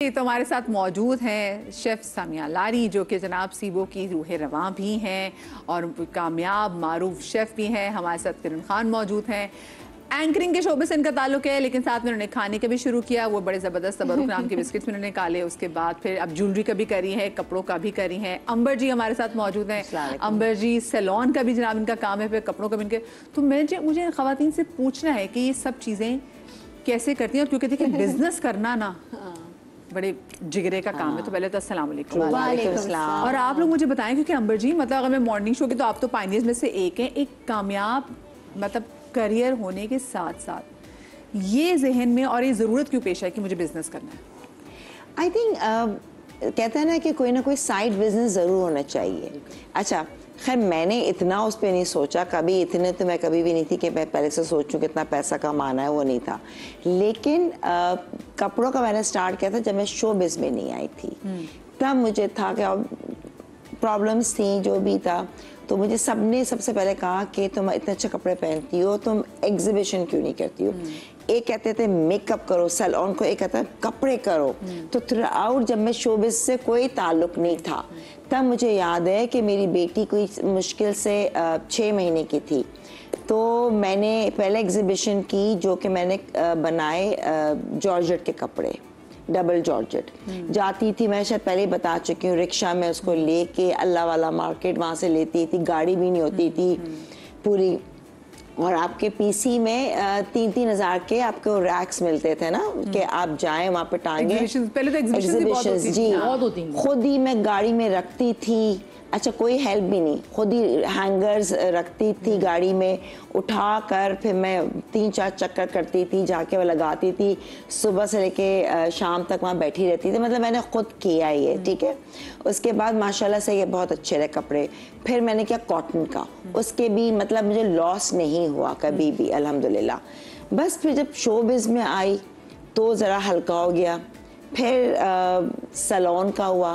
तो हमारे साथ मौजूद हैं शेफ सामिया लारी, जो कि जनाब सीबो की रूह रवां भी हैं और कामयाब मारूफ शेफ भी हैं। हमारे साथ किरण खान मौजूद हैं। एंकरिंग के शोबे से इनका ताल्लुक है, लेकिन साथ में उन्होंने खाने का भी शुरू किया। वो बड़े ज़बरदस्त तबरुक नाम के बिस्किट्स उन्होंने निकाले। उसके बाद फिर अब ज्वेलरी का भी करी है, कपड़ों का भी करी है। अंबर जी हमारे साथ मौजूद हैं। अंबर जी सैलून का भी जनाब इनका काम है, फिर कपड़ों का भी इनके। तो मुझे ख़वातीन से पूछना है कि ये सब चीज़ें कैसे करती हैं, और क्योंकि देखिए बिजनेस करना ना बड़े जिगरे का काम है। तो पहले तो अस्सलाम वालेकुम। और आप लोग मुझे बताएं, क्योंकि अंबर जी मतलब अगर मैं मॉर्निंग शो की, तो आप तो पायनियर्स में से एक हैं। एक कामयाब मतलब करियर होने के साथ साथ ये जहन में और ये ज़रूरत क्यों पेश है कि मुझे बिजनेस करना है? आई थिंक कहते हैं ना कि कोई ना कोई साइड बिजनेस ज़रूर होना चाहिए। अच्छा, खैर मैंने इतना उस पर नहीं सोचा कभी, इतने तो मैं कभी भी नहीं थी कि मैं पहले से सोचूं कितना पैसा कमाना है, वो नहीं था। लेकिन कपड़ों का मैंने स्टार्ट किया था जब मैं शोबिज़ में नहीं आई थी। तब मुझे था कि अब प्रॉब्लम्स थी, जो भी था। तो मुझे सबने सबसे पहले कहा कि तुम इतने अच्छे कपड़े पहनती हो, तुम एग्जीबिशन क्यों नहीं करती हो। एक कहते थे मेकअप करो सैलून को, एक कहता है कपड़े करो। तो थ्रू आउट जब मैं शोबिज़ से कोई ताल्लुक नहीं था, तब मुझे याद है कि मेरी बेटी कोई मुश्किल से 6 महीने की थी। तो मैंने पहले एग्जीबिशन की, जो कि मैंने बनाए जॉर्जेट के कपड़े, डबल जॉर्जेट। जाती थी, मैं शायद पहले ही बता चुकी हूँ, रिक्शा में उसको लेके अल्लाह वाला मार्केट वहाँ से लेती थी। गाड़ी भी नहीं होती थी पूरी, और आपके पीसी में 3-3 हज़ार के आपको रैक्स मिलते थे ना, कि आप जाएं वहाँ पे टांगे। पहले तो एग्जीबिशन जी, खुद ही मैं गाड़ी में रखती थी। अच्छा, कोई हेल्प भी नहीं, खुद ही हैंगर्स रखती थी गाड़ी में, उठा कर फिर मैं 3-4 चक्कर करती थी, जाके वो लगाती थी। सुबह से लेके शाम तक वहाँ बैठी रहती थी। मतलब मैंने खुद किया ये, ठीक है। उसके बाद माशाल्लाह से ये बहुत अच्छे रहे कपड़े। फिर मैंने किया कॉटन का, उसके भी मतलब मुझे लॉस नहीं हुआ कभी भी, अल्हम्दुलिल्लाह। बस फिर जब शोबिज़ में आई तो ज़रा हल्का हो गया। फिर सैलून का हुआ,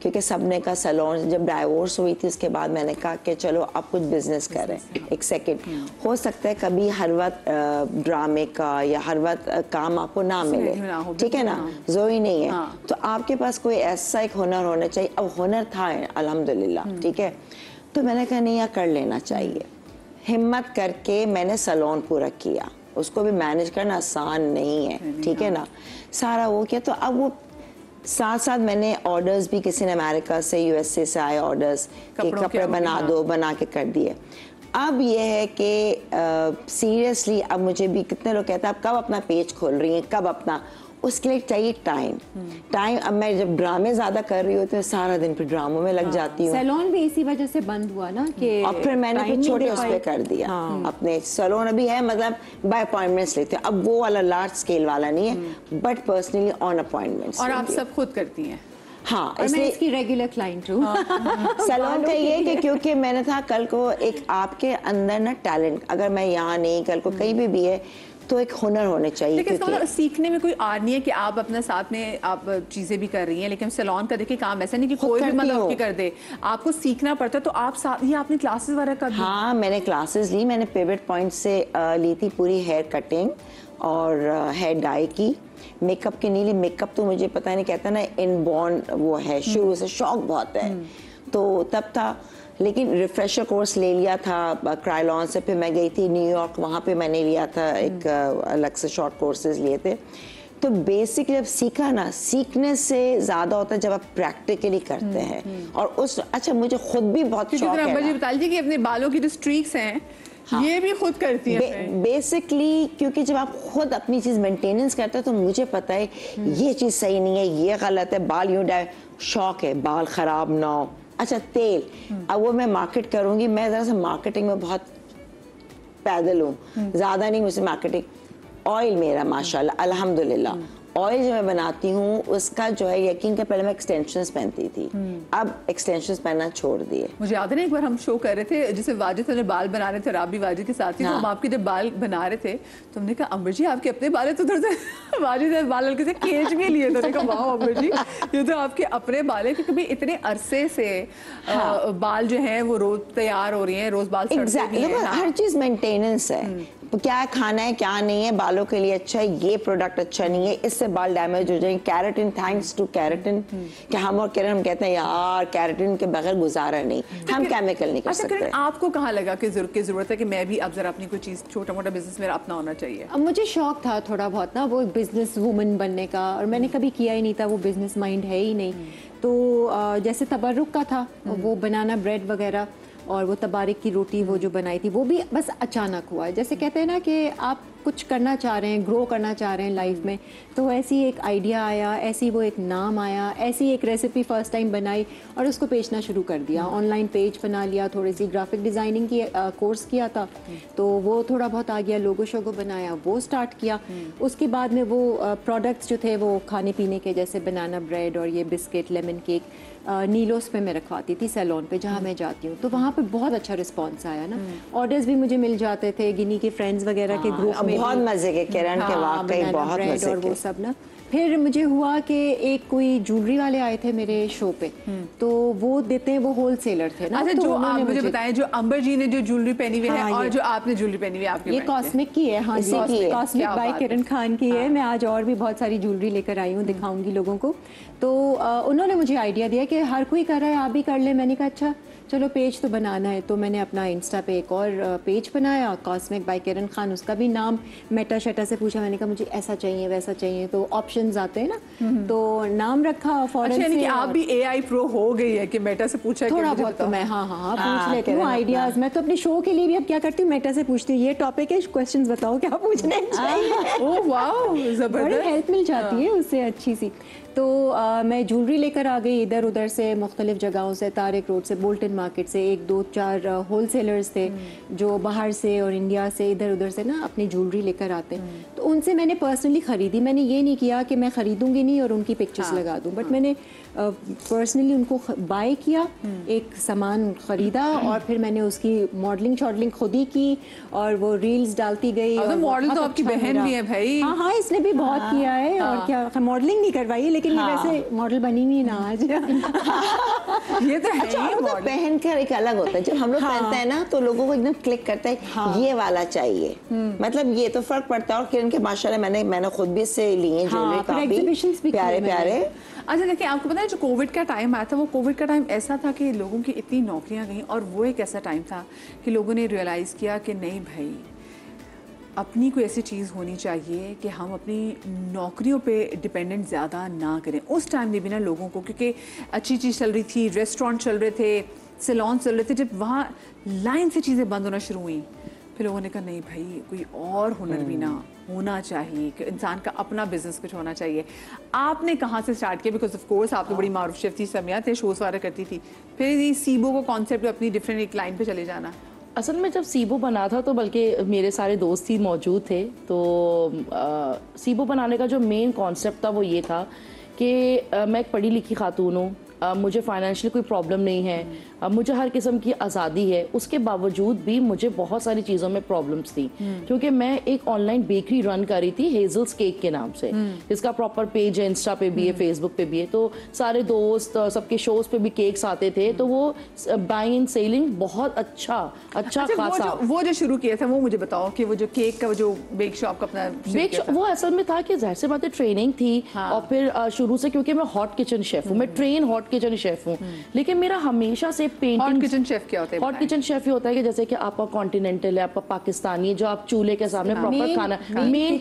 क्योंकि सबने का सैलून। जब डाइवोर्स हुई थी उसके बाद मैंने कहा कि चलो अब कुछ बिजनेस करें। एक सेकंड, हो सकता है कभी हर वक्त ड्रामे का या हर वक्त काम आपको ना मिले, ठीक है ना, ज़रूरी नहीं है। तो आपके पास कोई ऐसा एक हुनर होना चाहिए। अब हुनर था अल्हम्दुलिल्लाह, ठीक है। तो मैंने कहा नहीं, यह कर लेना चाहिए। हिम्मत करके मैंने सैलून पूरा किया। उसको भी मैनेज करना आसान नहीं है, ठीक है ना। सारा वो किया। तो अब वो साथ साथ मैंने ऑर्डर्स भी, किसी ने अमेरिका से, यूएसए से आए ऑर्डर्स कि कपड़े बना दो, बना के कर दिए। अब ये है कि सीरियसली अब मुझे भी कितने लोग कहते हैं आप कब अपना पेज खोल रही हैं, कब अपना, उसके लिए चाहिए टाइम। अब मैं जब ड्रामे ज्यादा कर रही होती हूँ, सारा दिन फिर ड्रामों में लग जाती हूँ। सैलून भी इसी वजह से बंद हुआ ना कि और फिर मैंने फिर छोटे उस पे कर दिया। अपने सैलून अभी है, मतलब बाय अपॉइंटमेंट्स लेते हैं। अब वो वाला लार्ज स्केल वाला नहीं है, बट पर्सनली ऑन अपॉइंटमेंट्स। और आप सब खुद करती हैं? हाँ, इसलिए इसकी रेगुलर क्लाइंट हूँ। सैलून का ये कि क्योंकि मैंने था कल को एक आपके अंदर ना टैलेंट, अगर मैं यहाँ नहीं, कल को कहीं भी है, तो एक हुनर होने चाहिए। लेकिन इसका सीखने में कोई आर नहीं है कि आप अपने साथ में आप चीजें भी कर रही हैं, लेकिन सैलून का देखिए काम ऐसा नहीं कि कोई भी मतलब की कर दे, आपको सीखना पड़ता है। तो आप साथ ही आपने क्लासेस वगैरह कर? हाँ, मैंने क्लासेस ली। मैंने पिवट पॉइंट से ली थी पूरी हेयर कटिंग और हेयर डाई की। मेकअप की नहीं ली, मेकअप तो मुझे पता नहीं, कहता ना इनबॉर्न वो है, शुरू से शौक बहुत है, तो तब था। लेकिन रिफ्रेशर कोर्स ले लिया था क्राइलॉन से। फिर मैं गई थी न्यूयॉर्क, वहाँ पे मैंने लिया था एक अलग से शॉर्ट कोर्सेज लिए थे। तो बेसिकली अब सीखा ना, सीखने से ज़्यादा होता है जब आप प्रैक्टिकली करते हैं। और उस, अच्छा मुझे खुद भी बहुत शौक है। मुझे बता लीजिए कि अपने बालों की जो स्ट्रीक्स हैं, हाँ, ये भी खुद करती है बेसिकली, क्योंकि जब आप खुद अपनी चीज़ मेंटेनेंस करते हैं तो मुझे पता है ये चीज़ सही नहीं है, ये गलत है, बाल यूँ डाय, शौक है बाल ख़राब ना हो। अच्छा, तेल, अब वो मैं मार्केट करूंगी। मैं ज़रा सा मार्केटिंग में बहुत पैदल हूँ, ज़्यादा नहीं मुझसे मार्केटिंग। ऑयल मेरा माशाल्लाह अल्हम्दुलिल्लाह, ऑयल जो मैं बनाती हूँ उसका जो है, यकीन कर पहले मैं एक्सटेंशंस पहनती थी, अब एक्सटेंशंस पहनना छोड़ दिए। मुझे याद है ना, एक बार हम शो कर रहे थे, जिसे वाजिद ने बाल बना रहे थे और आप भी वाजिद के साथ ही, तो हम आपके जब बाल बना रहे थे तो हमने कहा अंबर जी आपके अपने बाल है, तो थोड़ा सा वाजिद ने बाल हल्के से खींच भी लिए। तो कहा वाह अंबर जी, ये तो आपके अपने बाल है, क्योंकि इतने अरसे से बाल जो है वो रोज तैयार हो रही है, रोज बाल हर चीज मेंटेनेंस है। क्या खाना है क्या नहीं है, बालों के लिए अच्छा है, ये प्रोडक्ट अच्छा नहीं है, इससे बाल डैमेज हो जाएंगे। कैरेटिन, थैंक्स टू कैरेटिन, कि हम और किरण हम कहते हैं यार कैरेटिन के बगैर गुजारा नहीं, हम केमिकल नहीं कर अच्छा सकते। किरण, आपको कहाँ लगा कि जरूरत है कि मैं भी अब जरा अपनी कोई चीज़, छोटा मोटा बिजनेस मेरा अपना होना चाहिए? अब मुझे शौक था थोड़ा बहुत ना वो बिजनेस वूमन बनने का, और मैंने कभी किया ही नहीं था, वो बिजनेस माइंड है ही नहीं। तो जैसे तबर्रुक का था वो बनाना ब्रेड वगैरह, और वो तबारिक की रोटी वो जो बनाई थी वो भी बस अचानक हुआ। जैसे कहते हैं ना कि आप कुछ करना चाह रहे हैं, ग्रो करना चाह रहे हैं लाइफ में, तो ऐसी एक आइडिया आया, ऐसी वो एक नाम आया, ऐसी एक रेसिपी फर्स्ट टाइम बनाई और उसको बेचना शुरू कर दिया। ऑनलाइन पेज बना लिया, थोड़ी सी ग्राफिक डिज़ाइनिंग की कोर्स किया था तो वो थोड़ा बहुत आ गया, लोगो शोगो बनाया, वो स्टार्ट किया। उसके बाद में वो प्रोडक्ट्स जो थे वो खाने पीने के, जैसे बनाना ब्रेड और ये बिस्किट, लेमन केक, नीलोस पे मैं रखवाती थी सैलून पे जहाँ मैं जाती हूँ, तो वहाँ पे बहुत अच्छा रिस्पांस आया ना। ऑर्डर्स भी मुझे मिल जाते थे, गिनी के फ्रेंड्स वगैरह के ग्रुप में बहुत मजे के किरण के, वाकई बहुत मजे और के। वो सब ना। फिर मुझे हुआ कि एक कोई ज्वेलरी वाले आए थे मेरे शो पे, तो वो देते हैं, वो होलसेलर थे ना। अच्छा, तो जो आप मुझे बताएं, जो अंबर जी ने जो ज्वेलरी पहनी हुई है हाँ, और ये। जो आपने ज्वेलरी पहनी हुई है आपके ये बहन के। कॉस्मिक की है, हाँ जी, कॉस्मिक बाय किरण खान की है। मैं आज और भी बहुत सारी ज्वेलरी लेकर आई हूँ, दिखाऊंगी लोगों को। तो उन्होंने मुझे आइडिया दिया कि हर कोई कर रहा है, आप भी कर ले। मैंने कहा अच्छा चलो पेज तो बनाना है, तो मैंने अपना इंस्टा पे एक और पेज बनाया, कॉस्मिक बाय किरण खान। उसका भी नाम मेटा शेटा से पूछा, मैंने कहा मुझे ऐसा चाहिए वैसा चाहिए, तो ऑप्शंस आते हैं ना, तो नाम रखा फॉरन यानी से। कि आप भी AI प्रो हो गई है कि मेटा से पूछा कि थोड़ा मुझे बहुत तो बताओ। मैं हाँ पूछ लेती हूँ आइडियाज। मैं तो अपने शो के लिए भी अब क्या करती हूँ, मेटा से पूछती हूँ ये टॉपिक है, क्वेश्चंस बताओ क्या पूछने चाहिए। ओह वाओ, बड़ी जबरदस्त। हेल्प मिल जाती है उससे अच्छी सी। तो मैं ज्वेलरी लेकर आ गई इधर उधर से, मुख्तलिफ जगहों से, तारिक रोड से, बोल्टन मार्केट से, 1-2-4 होलसेलर्स थे जो बाहर से और इंडिया से इधर उधर से ना अपनी ज्वेलरी लेकर आते हैं, तो उनसे मैंने पर्सनली ख़रीदी। मैंने ये नहीं किया कि मैं ख़रीदूंगी नहीं और उनकी पिक्चर्स लगा दूं, बट मैंने पर्सनली उनको बाय किया, एक सामान ख़रीदा और फिर मैंने उसकी मॉडलिंग शॉडलिंग खुद ही की और वो रील्स डालती गई। और मॉडल तो बहुत आपकी अच्छा बहन मेरा। भी है भाई। हाँ, इसने भी बहुत किया है। और क्या, मॉडलिंग नहीं करवाई लेकिन ये वैसे मॉडल बनी हुई ना आज। ये तो है अच्छा, ही वो तो मॉडल। पहन कर एक अलग होता है, जब हम लोग पहनते हैं ना तो लोगों को एकदम क्लिक करता है ये वाला चाहिए, मतलब ये तो फर्क पड़ता है। और किरण के माशाल्लाह मैंने खुद भी इससे ली है ज्वेलरी, फिर काफी exhibitions भी किए प्यारे मैंने। प्यारे। अच्छा देखिए, आपको पता है जो कोविड का टाइम आया था, वो कोविड का टाइम ऐसा था कि लोगों की इतनी नौकरियां गई, और वो एक ऐसा टाइम था कि लोगों ने रियलाइज़ किया कि नहीं भाई, अपनी कोई ऐसी चीज़ होनी चाहिए कि हम अपनी नौकरियों पे डिपेंडेंट ज़्यादा ना करें। उस टाइम में भी ना लोगों को, क्योंकि अच्छी चीज़ चल रही थी, रेस्टोरेंट चल रहे थे, सैलून चल रहे थे, जब वहाँ लाइन से चीज़ें बंद होना शुरू हुई, फिर लोगों ने कहा नहीं भाई, कोई और हुनर भी ना होना चाहिए, कि इंसान का अपना बिजनेस कुछ होना चाहिए। आपने कहाँ से स्टार्ट किया? बिकॉज ऑफ कोर्स आप तो बड़ी मारूफ शेफ थी, समिया थे, शोज वगैरह करती थी, फिर ये सीबो को कॉन्सेप्ट अपनी डिफरेंट एक लाइन पे चले जाना। असल में जब सीबो बना था तो बल्कि मेरे सारे दोस्त ही मौजूद थे, तो सीबो बनाने का जो मेन कॉन्सेप्ट था वो ये था कि मैं एक पढ़ी लिखी खातून हूँ, मुझे फाइनेंशियल कोई प्रॉब्लम नहीं है, मुझे हर किस्म की आज़ादी है, उसके बावजूद भी मुझे बहुत सारी चीज़ों में प्रॉब्लम्स थी, क्योंकि मैं एक ऑनलाइन बेकरी रन कर रही थी हेजल्स केक के नाम से, जिसका प्रॉपर पेज है, इंस्टा पे भी है, फेसबुक पे भी है। तो सारे दोस्त, सबके शोज पे भी केक्स आते थे, तो वो बाइंग एंड सेलिंग बहुत अच्छा खासा। वो जो शुरू किया था वो मुझे बताओ, कि वो जो केक का जो बेक शॉप का अपना बेक शॉप, वो असल में था कि जाहिर सी बात है ट्रेनिंग थी। और फिर शुरू से, क्योंकि मैं हॉट किचन शेफ हूँ, मैं ट्रेन हॉट किचन शेफ हूँ, लेकिन मेरा हमेशा से पेंटिंग। हॉट किचन शेफ क्या होता है? हॉट किचन शेफ ये होता है कि जैसे कि आपका कॉन्टिनेंटल है, आपका पाकिस्तानी है, जो आप चूल्हे के सामने प्रॉपर खाना, मेन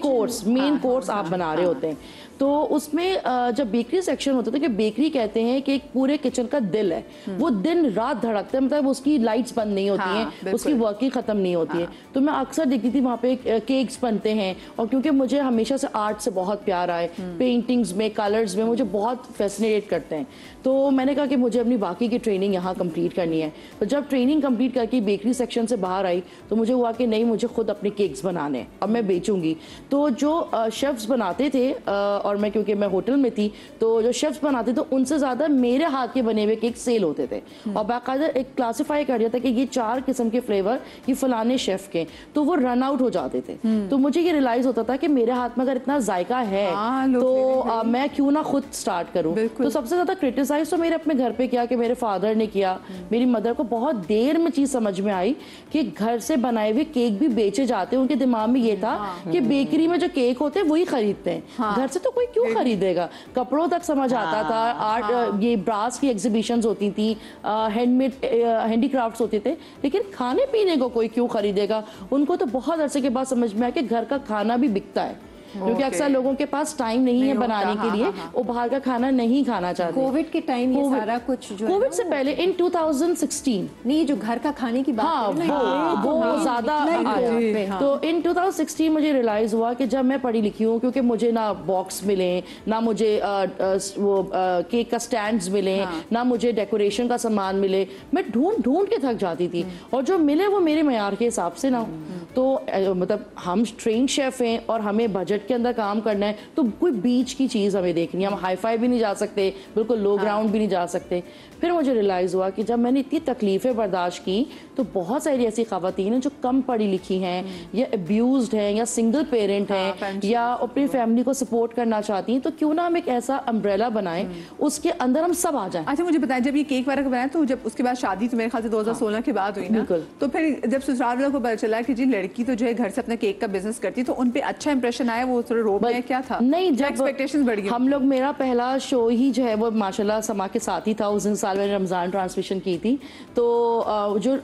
कोर्स आप बना रहे होते हैं। तो उसमें जब बेकरी सेक्शन होता था, कि बेकरी कहते हैं कि एक पूरे किचन का दिल है, वो दिन रात धड़कता है, मतलब उसकी लाइट्स बंद नहीं होती हैं, उसकी वर्किंग खत्म नहीं होती है। तो मैं अक्सर देखती थी वहाँ पे केक्स बनते हैं, और क्योंकि मुझे हमेशा से आर्ट से बहुत प्यार आए, पेंटिंग्स में, कलर्स में मुझे बहुत फैसिनेट करते हैं, तो मैंने कहा कि मुझे अपनी बाकी की ट्रेनिंग यहाँ कंप्लीट करनी है। तो जब ट्रेनिंग कंप्लीट करके बेकरी सेक्शन से बाहर आई, तो मुझे हुआ कि नहीं, मुझे खुद अपने केक्स बनाने हैं और मैं बेचूंगी। तो जो शेफ्स बनाते थे और और मैं क्योंकि मैं होटल में थी तो जो शेफ्स बनाते थे उनसे ज़्यादा मेरे हाथ के बने हुए केक सेल होते थे और बाकायदा एक क्लासीफाई कर दिया था कि ये 4 किस्म के फ्लेवर ये फलाने शेफ के, तो वो रन आउट हो जाते थे। तो मुझे ये रियलाइज होता था कि मेरे हाथ में अगर इतना जायका है तो मैं क्यों ना खुद स्टार्ट करूं। तो सबसे ज्यादा क्रिटिसाइज तो मेरे अपने घर पे किया कि मेरे फादर ने किया। मेरी मदर को बहुत देर में चीज समझ में आई कि घर से बनाए हुए केक भी बेचे जाते हैं। उनके दिमाग में ये था कि बेकरी में जो केक होते हैं वही खरीदते हैं, घर से तो कोई क्यों खरीदेगा। कपड़ों तक समझ आता था, आर्ट ये ब्रास की एग्जीबिशंस होती थी, हैंडमेड हैंडीक्राफ्ट्स होते थे, लेकिन खाने पीने को कोई क्यों खरीदेगा। उनको तो बहुत अरसे के बाद समझ में आया कि घर का खाना भी बिकता है, क्योंकि अक्सर लोगों के पास टाइम नहीं है बनाने के लिए, वो बाहर का खाना नहीं खाना चाहते। कोविड के टाइम ये सारा कुछ जो कोविड से पहले इन 2016 नहीं, जो घर का खाने की बात है ना, वो ज्यादा आया। तो इन 2016 मुझे रियलाइज हुआ कि जब मैं पढ़ी लिखी हूँ, क्योंकि मुझे ना बॉक्स मिले, ना मुझे वो केक का स्टैंड्स मिले, ना मुझे डेकोरेशन का सामान मिले, मैं ढूंढ ढूंढ के थक जाती थी और जो मिले वो मेरे मयार के हिसाब से ना। तो मतलब हम ट्रेन शेफ हैं और हमें बजट के अंदर काम करना है, तो कोई बीच की चीज़ हमें देखनी है। हम हाई फाई भी नहीं जा सकते, बिल्कुल लो ग्राउंड भी नहीं जा सकते। फिर मुझे रियलाइज़ हुआ कि जब मैंने इतनी तकलीफ़ें बर्दाश्त की तो बहुत सारी ऐसी ख़वातीन हैं जो कम पढ़ी लिखी हैं या अब्यूज़ड हैं या सिंगल पेरेंट हैं या अपनी फैमिली को सपोर्ट करना चाहती हैं, तो क्यों ना हम एक ऐसा अम्ब्रेला बनाएं उसके अंदर हम सब आ जाएं। अच्छा मुझे बताएं, जब ये केक वगैरह बनाया तो जब उसके बाद शादी तो मेरे ख्याल से 2016 के बाद हुई ना, तो फिर जब ससुराल वालों को पता चला कि जी लड़की तो जो है घर से अपना केक का बिजनेस करती, तो उन पे अच्छा इंप्रेशन आया, वो थोड़ा रोब में क्या था? नहीं, जब एक्सपेक्टेशंस बढ़ गई। हम लोग, मेरा पहला शो ही जो है वो माशाल्लाह समा के साथ ही था। उस दिन साल मैंने रमजान ट्रांसमिशन की थी, तो जो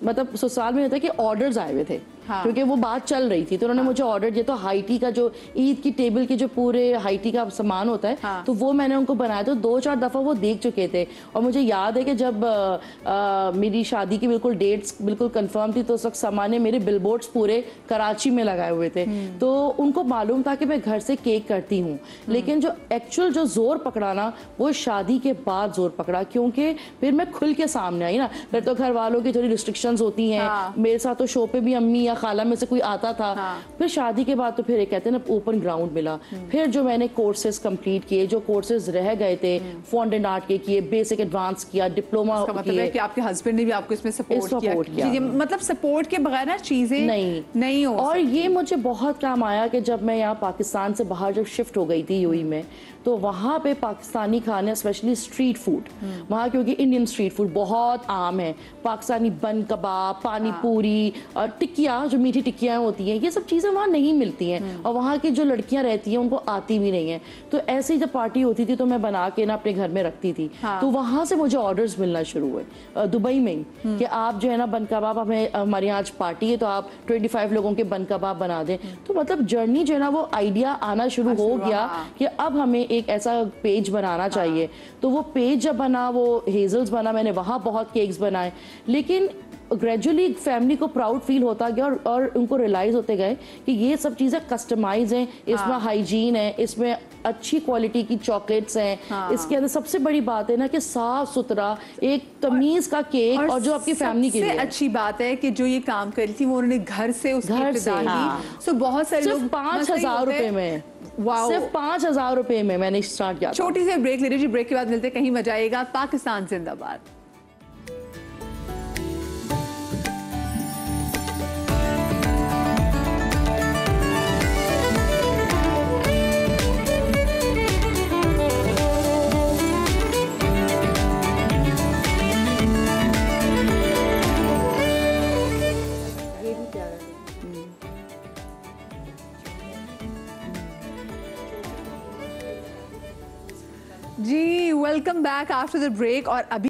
मतलब ससुराल में होता है कि ऑर्डर्स आए हुए थे, क्योंकि वो बात चल रही थी, तो उन्होंने मुझे ऑर्डर दिया। तो हाईटी का जो ईद की टेबल के जो पूरे हाईटी का सामान होता है, तो वो मैंने उनको बनाया। तो 2-4 दफ़ा वो देख चुके थे और मुझे याद है कि जब मेरी शादी की बिल्कुल डेट्स बिल्कुल कंफर्म थी तो उस वक्त सामान मेरे बिलबोर्ड्स पूरे कराची में लगाए हुए थे। तो उनको मालूम था कि मैं घर से केक करती हूँ, लेकिन जो एक्चुअल जो जोर पकड़ा ना वो शादी के बाद जोर पकड़ा, क्योंकि फिर मैं खुल के सामने आई ना। फिर तो घर वालों की थोड़ी रिस्ट्रिक्शंस होती हैं, मेरे साथ तो शो पे भी अम्मी या खाला में से कोई आता था। फिर शादी के बाद तो फिर एक कहते हैं ना ओपन ग्राउंड मिला। फिर जो मैंने कोर्सेज कंप्लीट किए, जो कोर्सेज रह गए थे, फॉन्टेन आर्ट के किए, बेसिक एडवांस किया, डिप्लोमा किया। कि आपके हस्बैंड ने भी आपको इसमें सपोर्ट किया। मतलब सपोर्ट के बगैर ना चीजें नहीं हो। और ये मुझे बहुत काम आया कि जब मैं यहाँ पाकिस्तान से बाहर जब शिफ्ट हो गई थी यूएई में, तो वहाँ पे पाकिस्तानी खाने स्पेशली स्ट्रीट फूड, वहाँ क्योंकि इंडियन स्ट्रीट फूड बहुत आम है, पाकिस्तानी बन कबाब, पानी पूरी और टिक्कियाँ, जो मीठी टिक्कियाँ होती हैं, ये सब चीज़ें वहाँ नहीं मिलती हैं और वहाँ की जो लड़कियाँ रहती हैं उनको आती भी नहीं है। तो ऐसे ही जब पार्टी होती थी तो मैं बना के ना अपने घर में रखती थी। तो वहाँ से मुझे ऑर्डर्स मिलना शुरू हुए दुबई में ही कि आप जो है ना बन कबाब, हमें हमारे यहाँ आज पार्टी है तो आप 25 लोगों के बन कबाब बना दें। तो मतलब जर्नी जो है ना वो आइडिया आना शुरू हो गया कि अब हमें एक ऐसा पेज बनाना चाहिए। तो वो पेज जब बना, वो हेजल्स बना, मैंने वहाँ बहुत केक्स बनाए, लेकिन ग्रेजुअली फैमिली को प्राउड फील होता गया और उनको रियलाइज होते गए कि ये सब चीज़ें कस्टमाइज हैं, इसमें हाइजीन है, इसमें अच्छी क्वालिटी की चॉकलेट्स हैं, इसके अंदर सबसे बड़ी बात है ना कि साफ सुथरा एक तमीज का केक, और जो आपकी फैमिली के लिए अच्छी बात है कि जो ये काम करी थी वो उन्होंने घर से सो बहुत सारे लोग 5,000 रुपए में, सिर्फ 5,000 रुपए में मैंने स्टार्ट किया। छोटी सी ब्रेक ले लीजिए, ब्रेक के बाद मिलते हैं, कहीं मजा आएगा। पाकिस्तान जिंदाबाद। जी welcome back after the break. और अभी